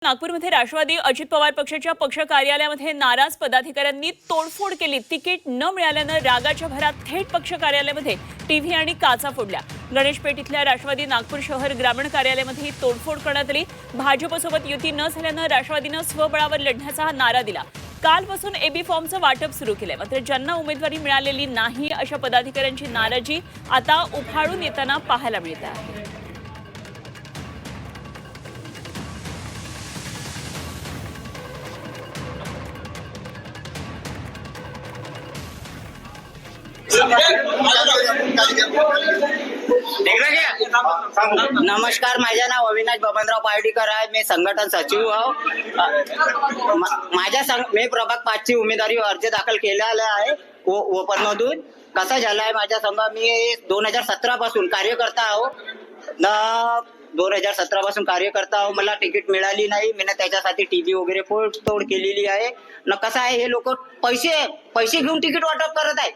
नागपूरमध्ये राष्ट्रवादी अजित पवार पक्षाच्या पक्ष कार्यालयामध्ये नाराज पदाधिकाऱ्यांनी तोडफोड केली। तिकीट न मिळाल्यानं रागाच्या भरात थेट पक्ष कार्यालयामध्ये टीव्ही आणि काचा फोडल्या। गणेशपेठ इथल्या राष्ट्रवादी नागपूर शहर ग्रामीण कार्यालयामध्ये तोडफोड करण्यात आली। भाजपसोबत युती न झाल्यानं राष्ट्रवादीनं स्वबळावर लढण्याचा नारा दिला। कालपासून एबी फॉर्मचं वाटप सुरू केलंय, मात्र ज्यांना उमेदवारी मिळालेली नाही अशा पदाधिकाऱ्यांची नाराजी आता उफाळून येताना पाहायला मिळते आहे। नमस्कार, माझे नाव अविनाश बबनराव पार्टीकर आहे। मी संघटन सचिव आहो। मी प्रभाग 5 ची उमेदवारी अर्ज दाखल केलेला आहे ओपन मधून। कसा झालाय माझ्या संघ, मी 2017 पासून कार्यकर्ता आहो। 2017 पासून कार्यकर्ता आहो। मला तिकीट मिळाली नाही। मी त्याच्यासाठी टीव्ही वगैरे तोड केलेली आहे। न कसं आहे, हे लोक पैसे घेऊन तिकीट वाटप करत आहे।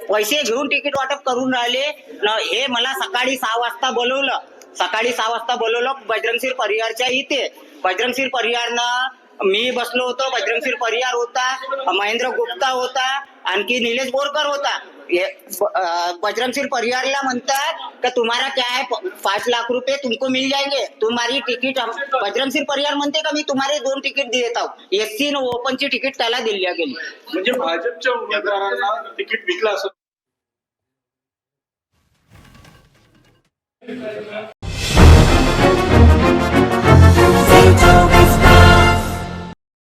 पैसे घेऊन तिकीट वाटप करून राहिले। हे मला सकाळी 6 वाजता बोलवलं। बजरंगशीर परिवारच्या इथे। बजरंगशीर परिवारनं मी बसलो होतो। बजरंगशीर परिवार होता, महेंद्र गुप्ता होता, आणखी निलेश बोरकर होता। बजरंगशीर परिवारला म्हणतात कि तुम्हारा क्या है, 5 लाख रुपए तुमको मिल जाएंगे, तुम्हारी तिकीट। बजरंगशीर परिवार म्हणते का मी तुम्हारे 2 तिकीट देत आहो। एससी न ओपनची तिकीट त्याला दिली गेली। म्हणजे भाजपच्या उमेदवारांना तिकीट विकलं असं